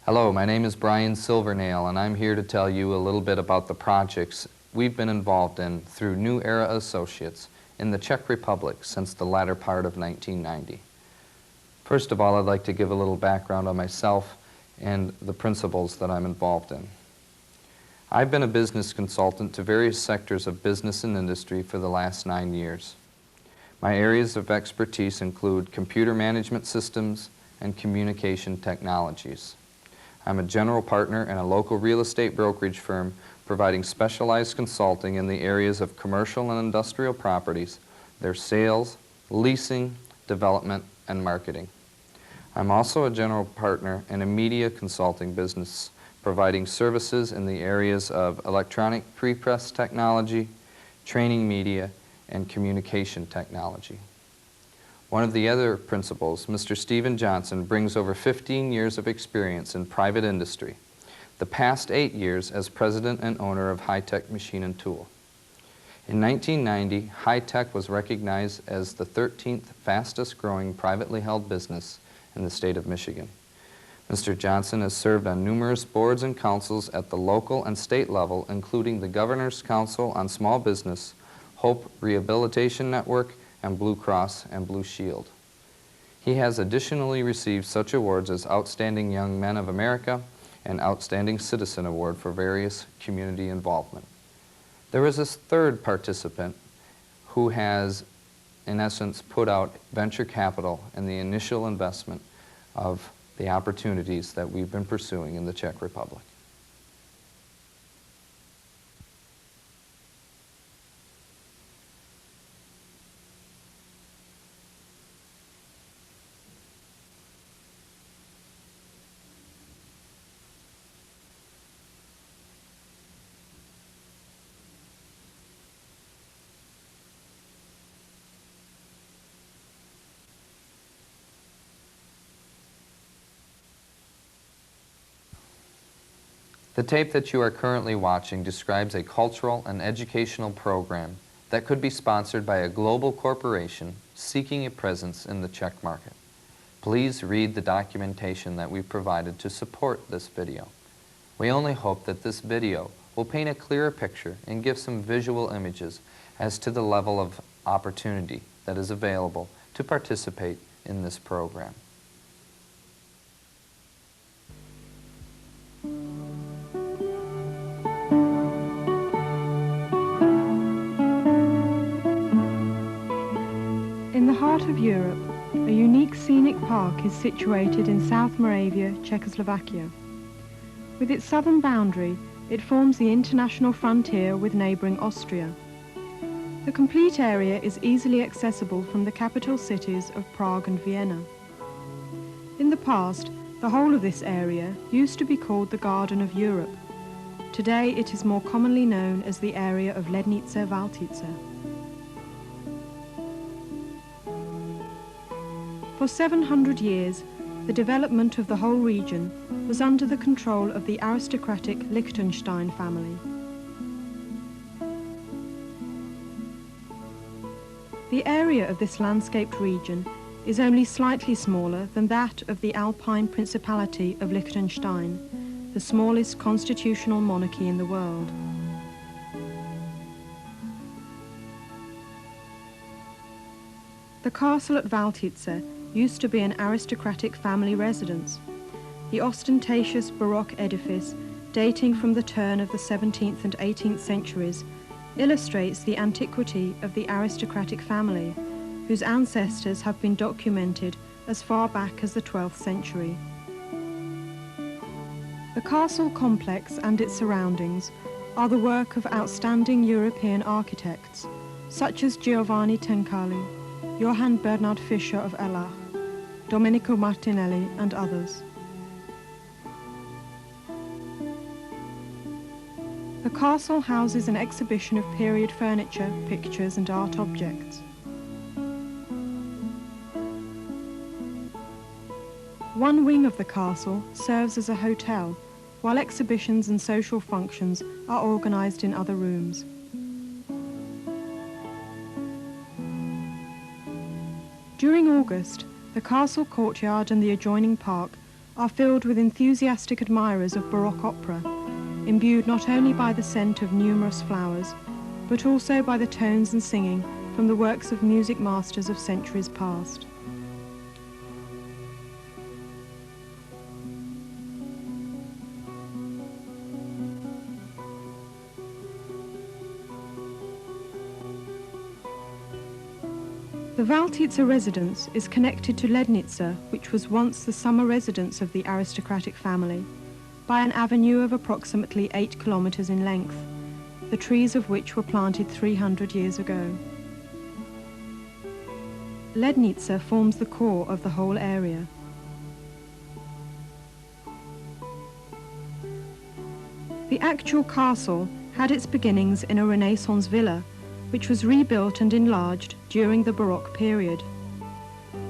Hello, my name is Brian Silvernail, and I'm here to tell you a little bit about the projects we've been involved in through New Era Associates in the Czech Republic since the latter part of 1990. First of all, I'd like to give a little background on myself and the principles that I'm involved in. I've been a business consultant to various sectors of business and industry for the last 9 years. My areas of expertise include computer management systems and communication technologies. I'm a general partner in a local real estate brokerage firm providing specialized consulting in the areas of commercial and industrial properties, their sales, leasing, development, and marketing. I'm also a general partner in a media consulting business providing services in the areas of electronic prepress technology, training media, and communication technology. One of the other principals, Mr. Stephen Johnson, brings over 15 years of experience in private industry, the past 8 years as president and owner of High Tech Machine and Tool. In 1990, High Tech was recognized as the 13th fastest growing privately held business in the state of Michigan. Mr. Johnson has served on numerous boards and councils at the local and state level, including the Governor's Council on Small Business, Hope Rehabilitation Network, and Blue Cross and Blue Shield. He has additionally received such awards as Outstanding Young Men of America and Outstanding Citizen Award for various community involvement. There is this third participant who has, in essence, put out venture capital and the initial investment of the opportunities that we've been pursuing in the Czech Republic. The tape that you are currently watching describes a cultural and educational program that could be sponsored by a global corporation seeking a presence in the Czech market. Please read the documentation that we provided to support this video. We only hope that this video will paint a clearer picture and give some visual images as to the level of opportunity that is available to participate in this program. In the heart of Europe, a unique scenic park is situated in South Moravia, Czechoslovakia. With its southern boundary, it forms the international frontier with neighbouring Austria. The complete area is easily accessible from the capital cities of Prague and Vienna. In the past, the whole of this area used to be called the Garden of Europe. Today it is more commonly known as the area of Lednice Valtice. For 700 years, the development of the whole region was under the control of the aristocratic Liechtenstein family. The area of this landscaped region is only slightly smaller than that of the Alpine Principality of Liechtenstein, the smallest constitutional monarchy in the world. The castle at Valtice used to be an aristocratic family residence. The ostentatious Baroque edifice, dating from the turn of the 17th and 18th centuries, illustrates the antiquity of the aristocratic family, whose ancestors have been documented as far back as the 12th century. The castle complex and its surroundings are the work of outstanding European architects, such as Giovanni Tencali, Johann Bernhard Fischer of Erlach, Domenico Martinelli, and others. The castle houses an exhibition of period furniture, pictures, and art objects. One wing of the castle serves as a hotel, while exhibitions and social functions are organized in other rooms. During August, the castle courtyard and the adjoining park are filled with enthusiastic admirers of Baroque opera, imbued not only by the scent of numerous flowers, but also by the tones and singing from the works of music masters of centuries past. The Valtitsa residence is connected to Lednica, which was once the summer residence of the aristocratic family, by an avenue of approximately 8 kilometers in length, the trees of which were planted 300 years ago. Lednica forms the core of the whole area. The actual castle had its beginnings in a Renaissance villa, which was rebuilt and enlarged during the Baroque period.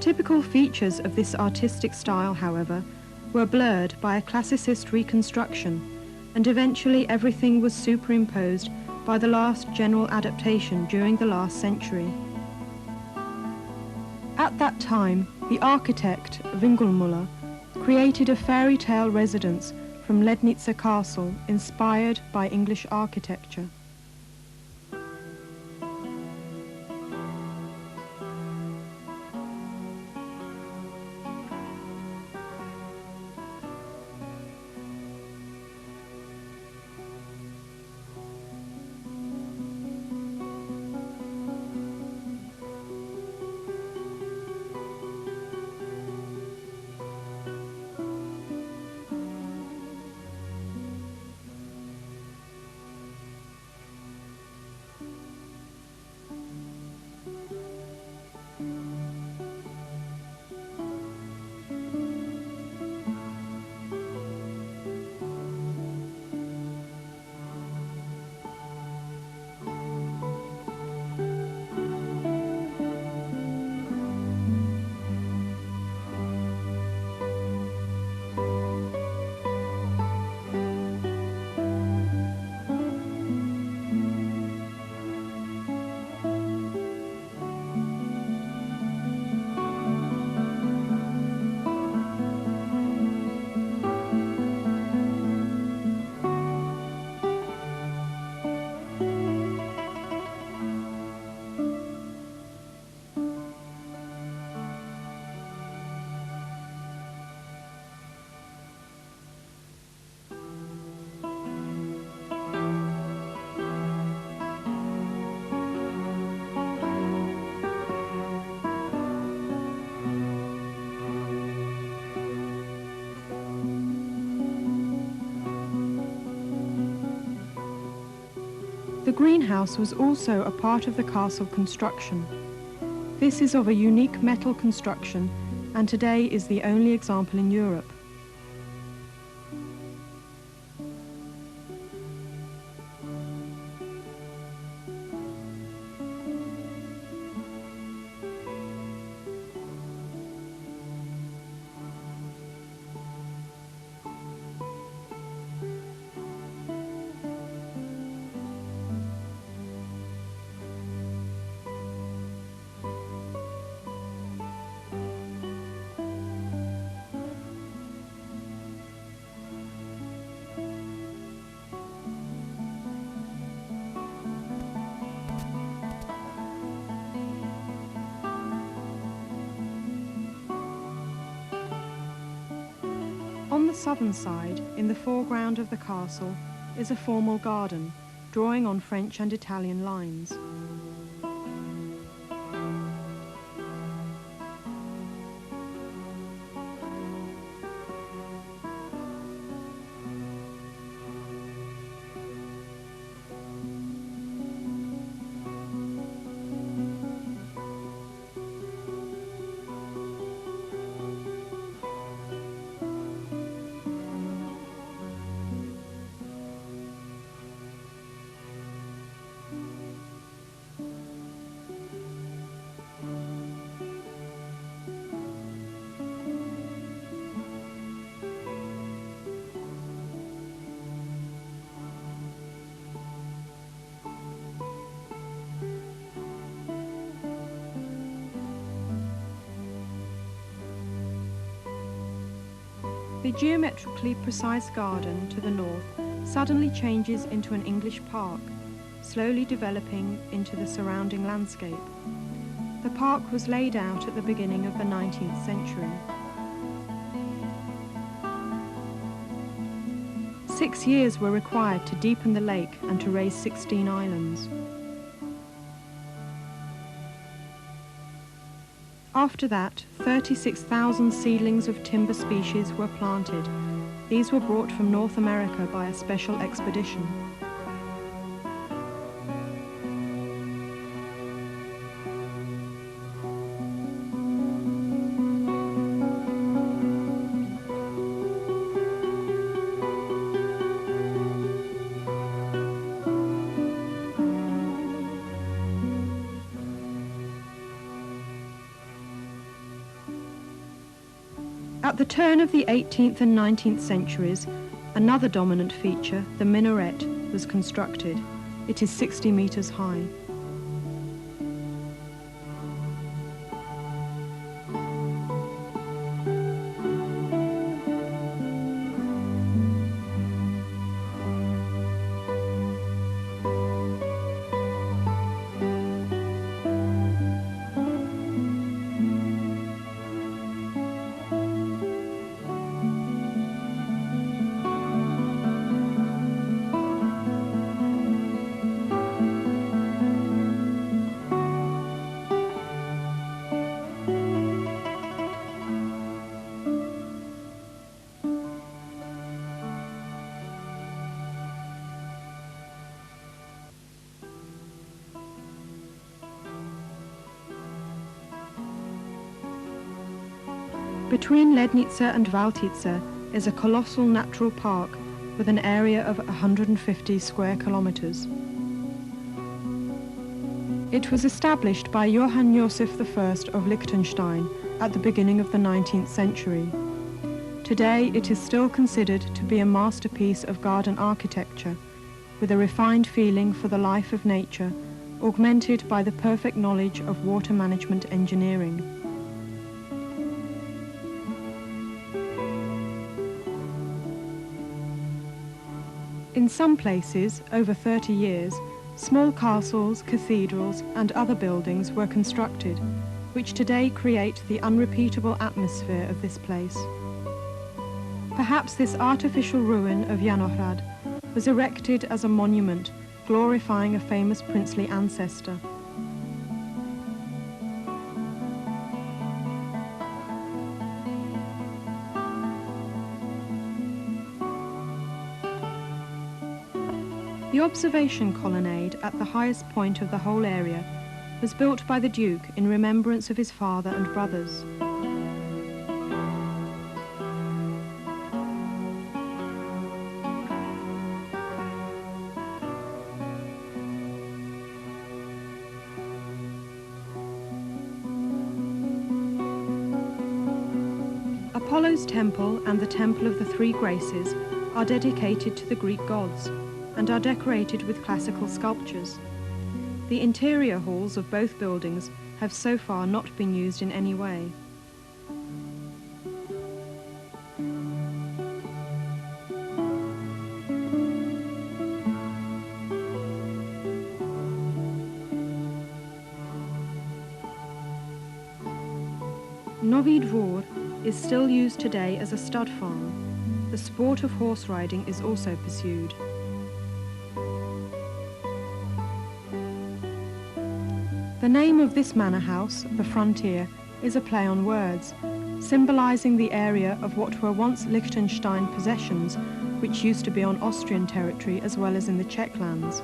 Typical features of this artistic style, however, were blurred by a classicist reconstruction, and eventually everything was superimposed by the last general adaptation during the last century. At that time, the architect, Winkelmuller, created a fairy tale residence from Lednica Castle inspired by English architecture. The greenhouse was also a part of the castle construction. This is of a unique metal construction and today is the only example in Europe. On the southern side, in the foreground of the castle, is a formal garden, drawing on French and Italian lines. The geometrically precise garden to the north suddenly changes into an English park, slowly developing into the surrounding landscape. The park was laid out at the beginning of the 19th century. 6 years were required to deepen the lake and to raise 16 islands. After that, 36,000 seedlings of timber species were planted. These were brought from North America by a special expedition. At the turn of the 18th and 19th centuries, another dominant feature, the minaret, was constructed. It is 60 meters high. Between Lednica and Valtica is a colossal natural park with an area of 150 square kilometers. It was established by Johann Joseph I of Liechtenstein at the beginning of the 19th century. Today it is still considered to be a masterpiece of garden architecture, with a refined feeling for the life of nature, augmented by the perfect knowledge of water management engineering. In some places, over 30 years, small castles, cathedrals and other buildings were constructed, which today create the unrepeatable atmosphere of this place. Perhaps this artificial ruin of Janohrad was erected as a monument glorifying a famous princely ancestor. The observation colonnade at the highest point of the whole area was built by the Duke in remembrance of his father and brothers. Apollo's temple and the Temple of the Three Graces are dedicated to the Greek gods and are decorated with classical sculptures. The interior halls of both buildings have so far not been used in any way. Novi Dvor is still used today as a stud farm. The sport of horse riding is also pursued. The name of this manor house, the Frontier, is a play on words, symbolizing the area of what were once Liechtenstein possessions, which used to be on Austrian territory as well as in the Czech lands.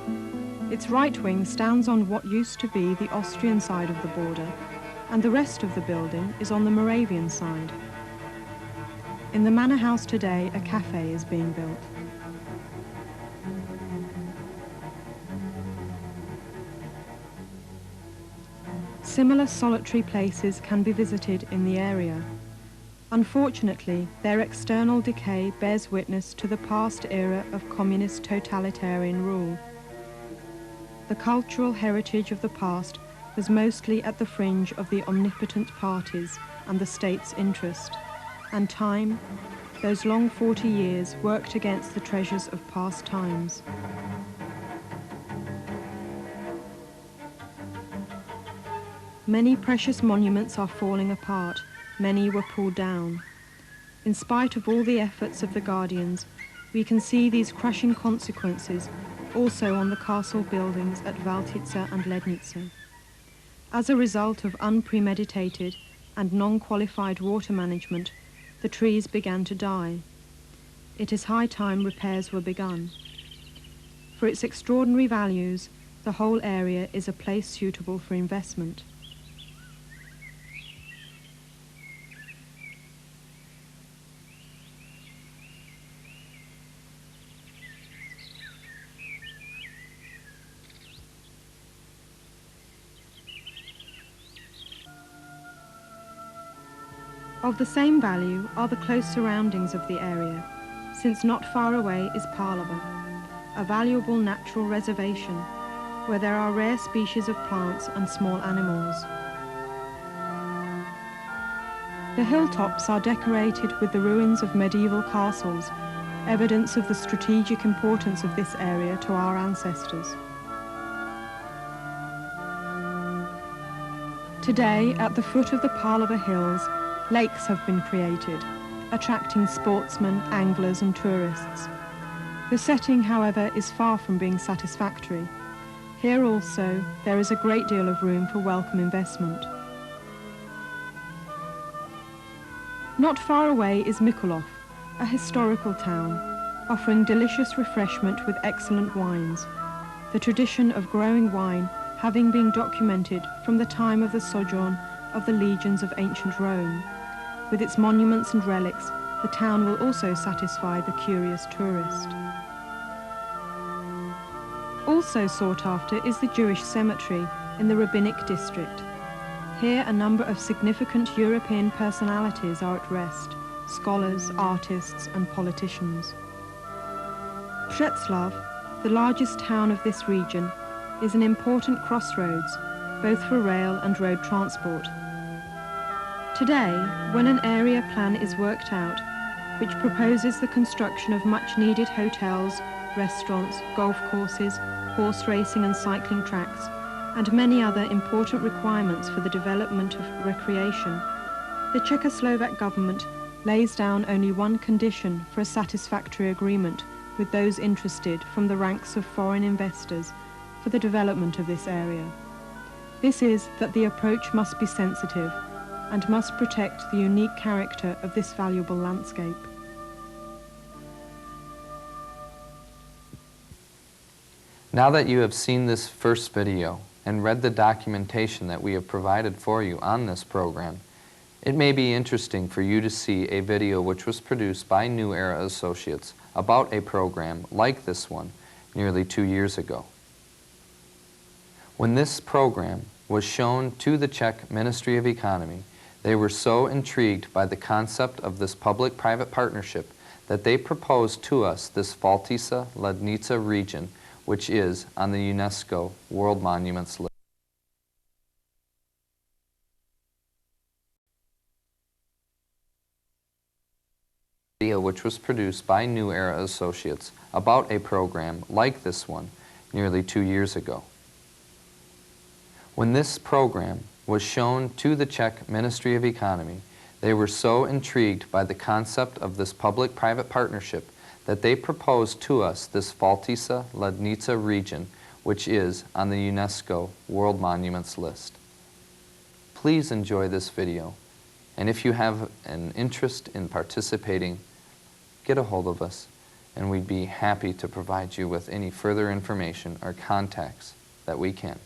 Its right wing stands on what used to be the Austrian side of the border, and the rest of the building is on the Moravian side. In the manor house today, a cafe is being built. Similar solitary places can be visited in the area. Unfortunately, their external decay bears witness to the past era of communist totalitarian rule. The cultural heritage of the past was mostly at the fringe of the omnipotent parties and the state's interest, and time, those long 40 years worked against the treasures of past times. Many precious monuments are falling apart, many were pulled down. In spite of all the efforts of the Guardians, we can see these crushing consequences also on the castle buildings at Valtice and Lednice. As a result of unpremeditated and non-qualified water management, the trees began to die. It is high time repairs were begun. For its extraordinary values, the whole area is a place suitable for investment. Of the same value are the close surroundings of the area, since not far away is Palava, a valuable natural reservation where there are rare species of plants and small animals. The hilltops are decorated with the ruins of medieval castles, evidence of the strategic importance of this area to our ancestors. Today, at the foot of the Palava Hills, lakes have been created, attracting sportsmen, anglers and tourists. The setting, however, is far from being satisfactory. Here also, there is a great deal of room for welcome investment. Not far away is Mikulov, a historical town, offering delicious refreshment with excellent wines, the tradition of growing wine having been documented from the time of the sojourn of the legions of ancient Rome. With its monuments and relics, the town will also satisfy the curious tourist. Also sought after is the Jewish cemetery in the Rabbinic district. Here a number of significant European personalities are at rest, scholars, artists and politicians. Przeclav, the largest town of this region, is an important crossroads, both for rail and road transport. Today, when an area plan is worked out, which proposes the construction of much-needed hotels, restaurants, golf courses, horse racing and cycling tracks, and many other important requirements for the development of recreation, the Czechoslovak government lays down only one condition for a satisfactory agreement with those interested from the ranks of foreign investors for the development of this area. This is that the approach must be sensitive and must protect the unique character of this valuable landscape. Now that you have seen this first video and read the documentation that we have provided for you on this program, it may be interesting for you to see a video which was produced by New Era Associates about a program like this one nearly 2 years ago. When this program was shown to the Czech Ministry of Economy, they were so intrigued by the concept of this public-private partnership that they proposed to us this Valtice-Lednice region, which is on the UNESCO World Monuments list. Which was produced by New Era Associates about a program like this one nearly 2 years ago. When this program was shown to the Czech Ministry of Economy, they were so intrigued by the concept of this public-private partnership that they proposed to us this Valtice-Lednice region, which is on the UNESCO World Monuments list. Please enjoy this video, and if you have an interest in participating, get a hold of us, and we'd be happy to provide you with any further information or contacts that we can.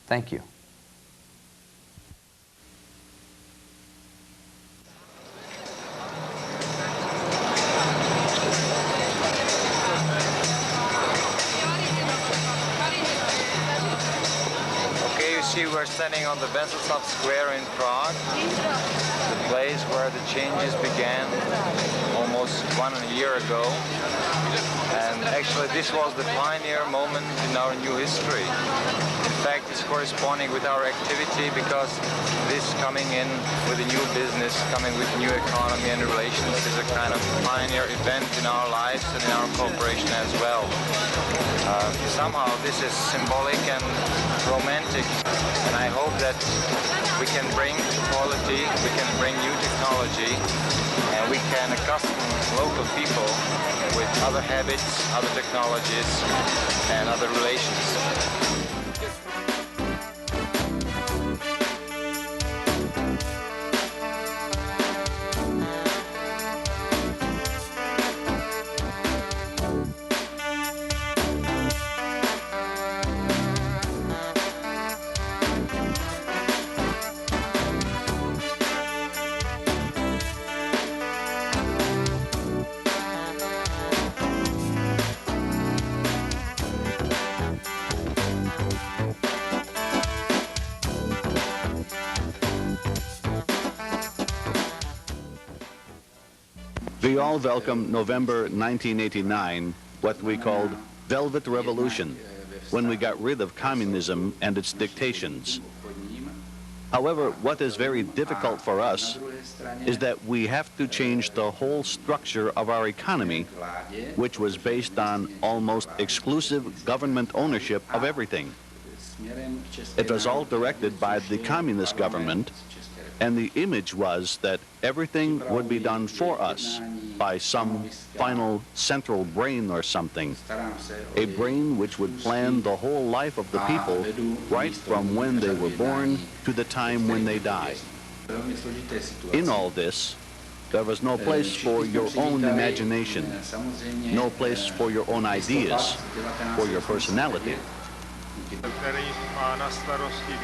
Thank you. Okay, you see we're standing on the Wenceslas Square in Prague, the place where where the changes began almost 1 year ago. And actually this was the pioneer moment in our new history. In fact, it's corresponding with our activity because this coming in with a new business, coming with new economy and relations is a kind of pioneer event in our lives and in our cooperation as well. Somehow this is symbolic and romantic, and I hope that we can bring quality, we can bring new technology, and we can accustom local people with other habits, other technologies, and other relations. We all welcome November 1989, what we called Velvet Revolution, when we got rid of communism and its dictations. However, what is very difficult for us is that we have to change the whole structure of our economy, which was based on almost exclusive government ownership of everything. It was all directed by the communist government, and the image was that everything would be done for us by some final central brain or something, a brain which would plan the whole life of the people right from when they were born to the time when they die. In all this, there was no place for your own imagination, no place for your own ideas, for your personality.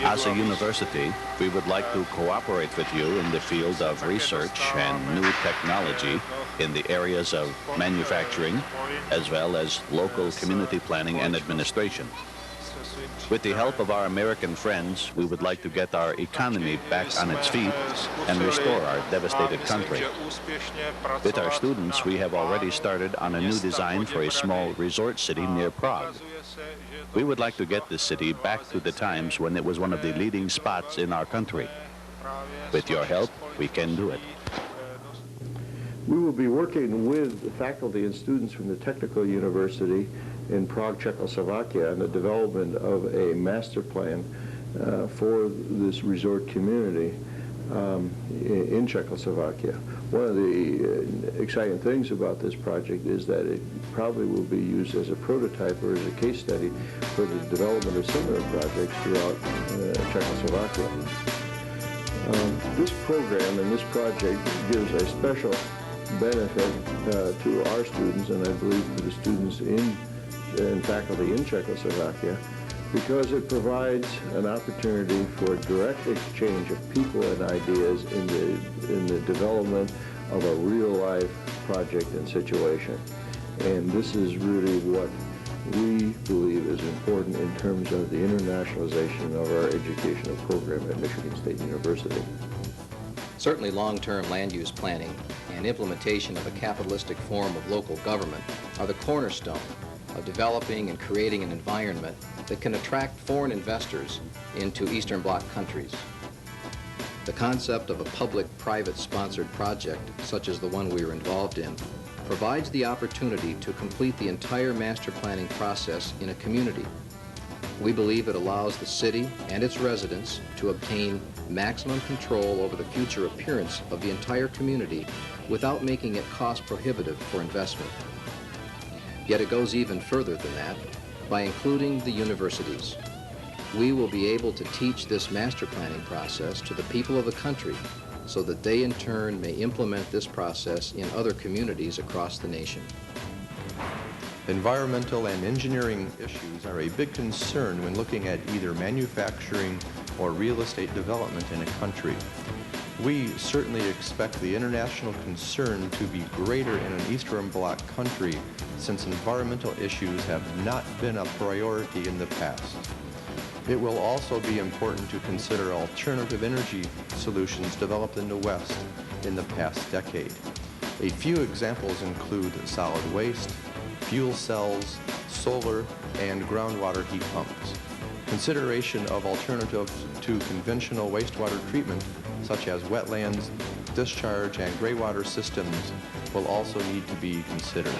As a university, we would like to cooperate with you in the field of research and new technology in the areas of manufacturing, as well as local community planning and administration. With the help of our American friends, we would like to get our economy back on its feet and restore our devastated country. With our students, we have already started on a new design for a small resort city near Prague. We would like to get this city back to the times when it was one of the leading spots in our country. With your help, we can do it. We will be working with the faculty and students from the Technical University in Prague, Czechoslovakia, on the development of a master plan for this resort community in Czechoslovakia. One of the exciting things about this project is that it probably will be used as a prototype or as a case study for the development of similar projects throughout Czechoslovakia. This program and this project gives a special benefit to our students, and I believe to the students and faculty in Czechoslovakia, because it provides an opportunity for direct exchange of people and ideas in the development of a real-life project and situation. And this is really what we believe is important in terms of the internationalization of our educational program at Michigan State University. Certainly long-term land use planning and implementation of a capitalistic form of local government are the cornerstone of developing and creating an environment that can attract foreign investors into Eastern Bloc countries. The concept of a public-private sponsored project, such as the one we are involved in, provides the opportunity to complete the entire master planning process in a community. We believe it allows the city and its residents to obtain maximum control over the future appearance of the entire community without making it cost prohibitive for investment. Yet it goes even further than that by including the universities. We will be able to teach this master planning process to the people of the country so that they in turn may implement this process in other communities across the nation. Environmental and engineering issues are a big concern when looking at either manufacturing or real estate development in a country. We certainly expect the international concern to be greater in an Eastern Bloc country since environmental issues have not been a priority in the past. It will also be important to consider alternative energy solutions developed in the West in the past decade. A few examples include solid waste, fuel cells, solar, and groundwater heat pumps. Consideration of alternatives to conventional wastewater treatment, such as wetlands, discharge, and graywater systems, will also need to be considered.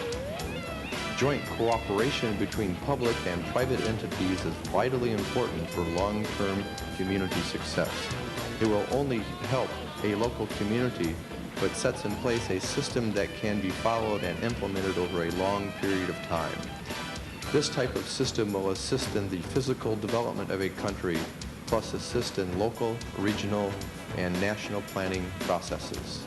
Joint cooperation between public and private entities is vitally important for long-term community success. It will only help a local community, but sets in place a system that can be followed and implemented over a long period of time. This type of system will assist in the physical development of a country, plus assist in local, regional, and national planning processes.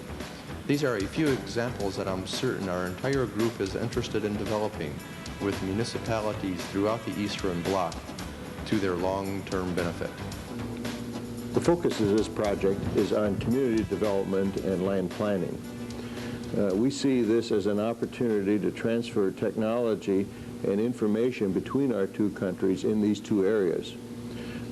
These are a few examples that I'm certain our entire group is interested in developing with municipalities throughout the Eastern Bloc to their long-term benefit. The focus of this project is on community development and land planning. We see this as an opportunity to transfer technology and information between our two countries in these two areas.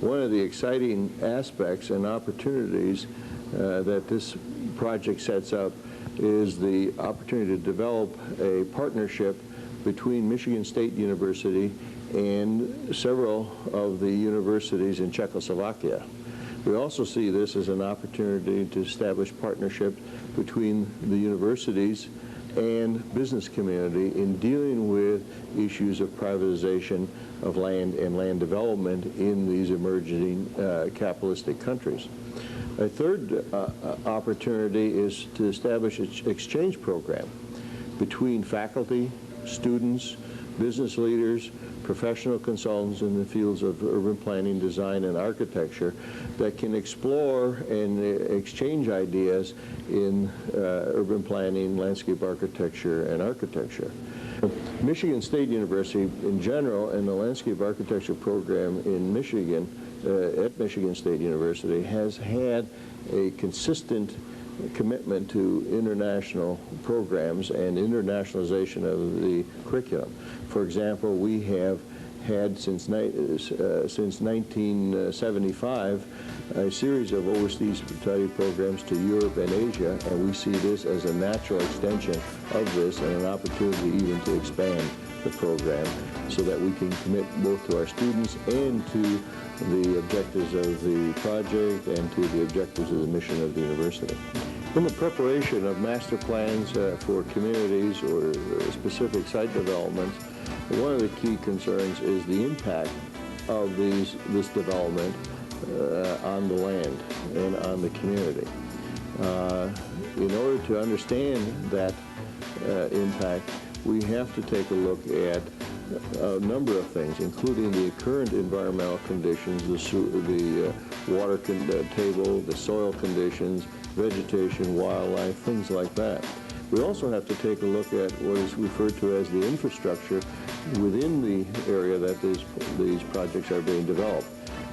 One of the exciting aspects and opportunities that this project sets up is the opportunity to develop a partnership between Michigan State University and several of the universities in Czechoslovakia. We also see this as an opportunity to establish partnership between the universities and business community in dealing with issues of privatization of land and land development in these emerging capitalistic countries. A third opportunity is to establish an exchange program between faculty, students, business leaders, professional consultants in the fields of urban planning, design, and architecture that can explore and exchange ideas in urban planning, landscape architecture, and architecture. Michigan State University in general and the landscape architecture program in Michigan at Michigan State University has had a consistent commitment to international programs and internationalization of the curriculum. For example, we have had since 1975 a series of overseas study programs to Europe and Asia, and we see this as a natural extension of this and an opportunity even to expand the program so that we can commit both to our students and to the objectives of the project and to the objectives of the mission of the university. In the preparation of master plans for communities or specific site developments, one of the key concerns is the impact of this development on the land and on the community. In order to understand that impact, we have to take a look at a number of things, including the current environmental conditions, the water table, the soil conditions, vegetation, wildlife, things like that. We also have to take a look at what is referred to as the infrastructure within the area that these projects are being developed.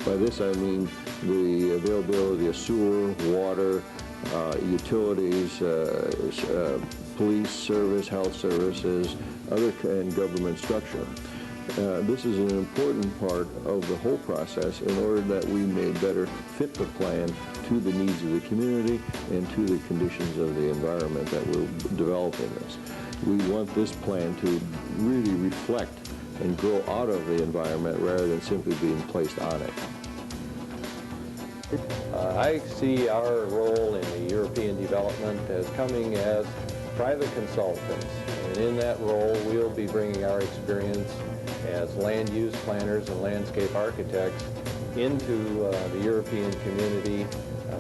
By this I mean the availability of sewer, water, utilities, police service, health services, and government structure. This is an important part of the whole process in order that we may better fit the plan to the needs of the community and to the conditions of the environment that we're developing this. We want this plan to really reflect and grow out of the environment rather than simply being placed on it. I see our role in the European development as coming as private consultants, and in that role we'll be bringing our experience as land use planners and landscape architects into the European community,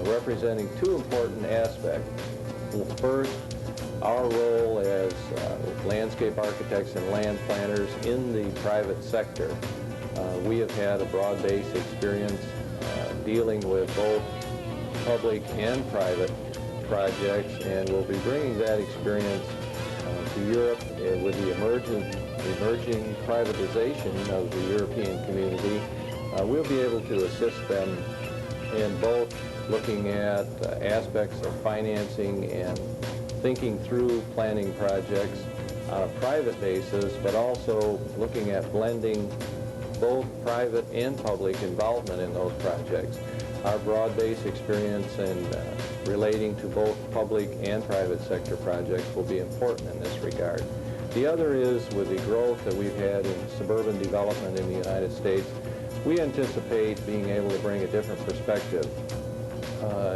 representing two important aspects. First, our role as landscape architects and land planners in the private sector. We have had a broad-based experience dealing with both public and private projects, and we'll be bringing that experience to Europe with the emerging privatization of the European community. We'll be able to assist them in both looking at aspects of financing and thinking through planning projects on a private basis, but also looking at blending both private and public involvement in those projects. Our broad-based experience in relating to both public and private sector projects will be important in this regard. The other is, with the growth that we've had in suburban development in the United States, we anticipate being able to bring a different perspective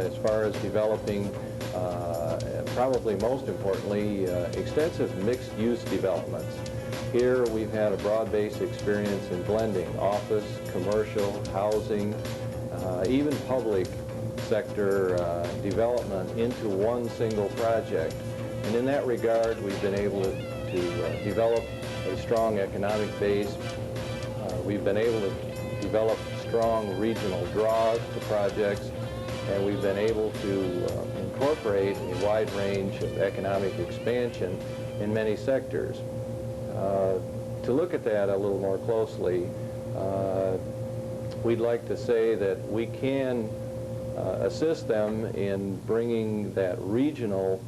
as far as developing, probably most importantly, extensive mixed-use developments. Here we've had a broad-based experience in blending office, commercial, housing, even public sector development into one single project. And in that regard, we've been able to develop a strong economic base. We've been able to develop strong regional draws to projects, and we've been able to incorporate a wide range of economic expansion in many sectors. To look at that a little more closely, we'd like to say that we can assist them in bringing that regional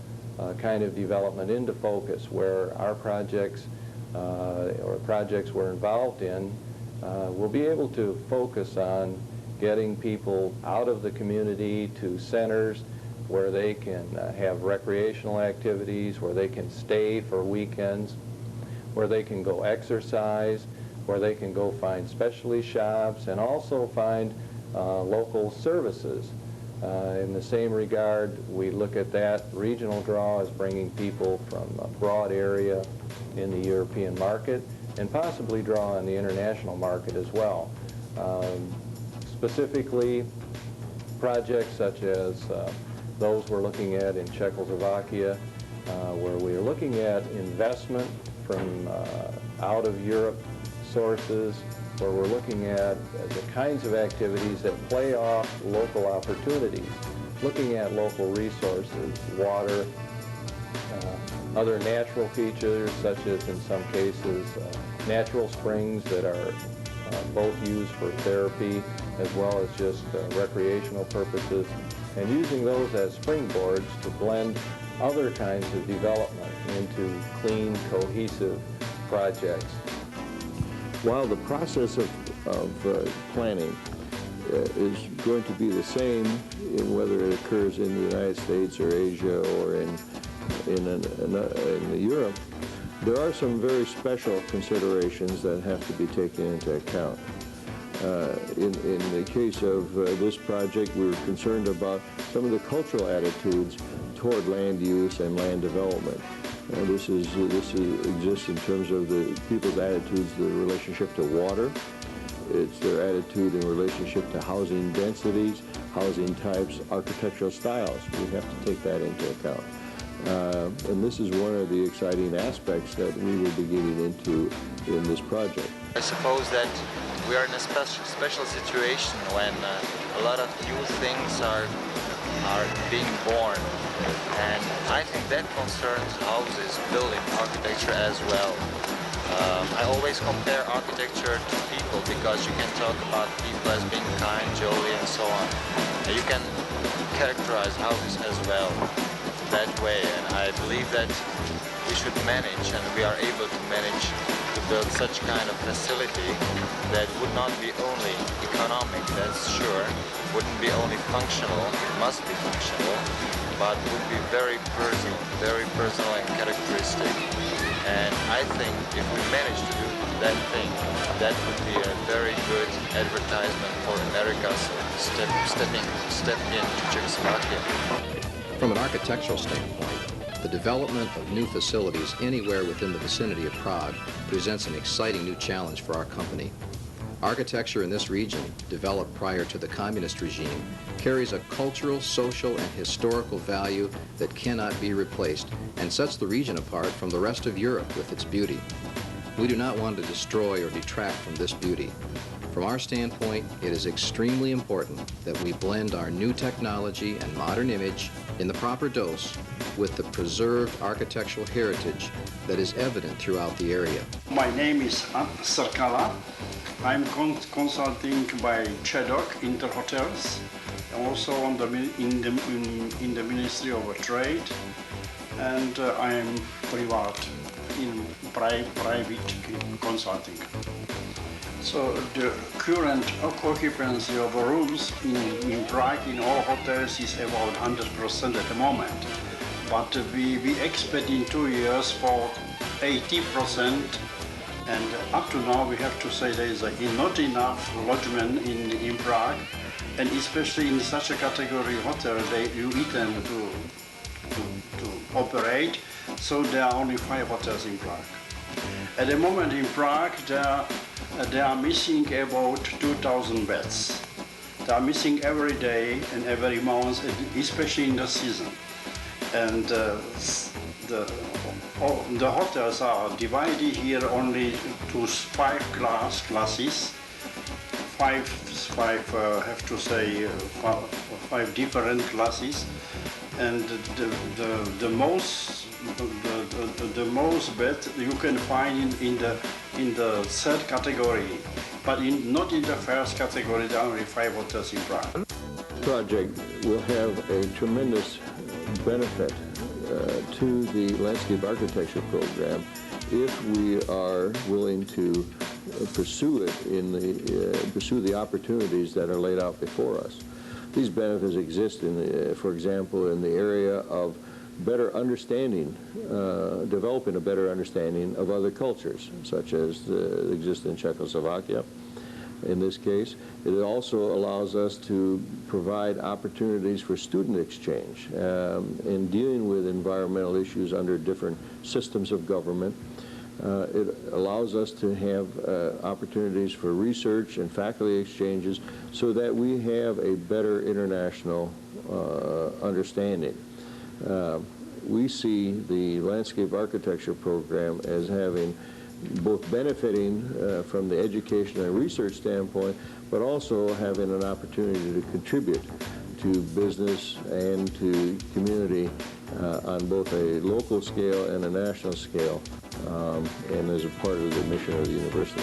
kind of development into focus, where our projects or projects we're involved in will be able to focus on getting people out of the community to centers where they can have recreational activities, where they can stay for weekends, where they can go exercise, where they can go find specialty shops, and also find local services. In the same regard, we look at that regional draw as bringing people from a broad area in the European market and possibly draw on the international market as well. Specifically, projects such as those we're looking at in Czechoslovakia, where we are looking at investment from out of Europe sources, where we're looking at the kinds of activities that play off local opportunities, looking at local resources, water, other natural features such as, in some cases, natural springs that are both used for therapy as well as just recreational purposes, and using those as springboards to blend other kinds of development into clean, cohesive projects. While the process of planning is going to be the same in whether it occurs in the United States or Asia or in Europe, there are some very special considerations that have to be taken into account. In the case of this project, we were concerned about some of the cultural attitudes toward land use and land development. This exists in terms of the people's attitudes, the relationship to water. It's their attitude in relationship to housing densities, housing types, architectural styles. We have to take that into account. And this is one of the exciting aspects that we will be getting into in this project. I suppose that we are in a special situation when a lot of new things are being born, and I think that concerns houses, building architecture as well. I always compare architecture to people, because you can talk about people as being kind, jolly, and so on. And you can characterize houses as well that way, and I believe that we should manage, and we are able to manage, to build such kind of facility that would not be only economic, that's sure, wouldn't be only functional, it must be functional, but would be very personal and characteristic. And I think if we manage to do that thing, that would be a very good advertisement for America's step into Czechoslovakia. From an architectural standpoint, the development of new facilities anywhere within the vicinity of Prague presents an exciting new challenge for our company. Architecture in this region, developed prior to the communist regime, carries a cultural, social, and historical value that cannot be replaced and sets the region apart from the rest of Europe with its beauty. We do not want to destroy or detract from this beauty. From our standpoint, it is extremely important that we blend our new technology and modern image in the proper dose with the preserved architectural heritage that is evident throughout the area. My name is Sarkala. I'm consulting by CHEDOC Inter-Hotels, also in the Ministry of Trade, and I am private in private consulting. So the current occupancy of rooms in Prague in all hotels is about 100% at the moment. But we expect in 2 years for 80%, and up to now we have to say there is not enough lodgement in Prague, and especially in such a category hotel you need them to operate, so there are only 5 hotels in Prague. At the moment in Prague they are missing about 2,000 beds. They are missing every day and every month, especially in the season. And the hotels are divided here only to 5 classes. Have to say 5 different classes, and the most bed you can find in the third category, but not in the first category. There are only 5 hotels in Prague. The project will have a tremendous benefit to the landscape architecture program if we are willing to pursue it pursue the opportunities that are laid out before us. These benefits exist for example, in the area of better understanding, developing a better understanding of other cultures, such as exist in Czechoslovakia. In this case, it also allows us to provide opportunities for student exchange in dealing with environmental issues under different systems of government. It allows us to have opportunities for research and faculty exchanges so that we have a better international understanding. We see the landscape architecture program as having both benefiting from the education and research standpoint, but also having an opportunity to contribute to business and to community on both a local scale and a national scale, and as a part of the mission of the university.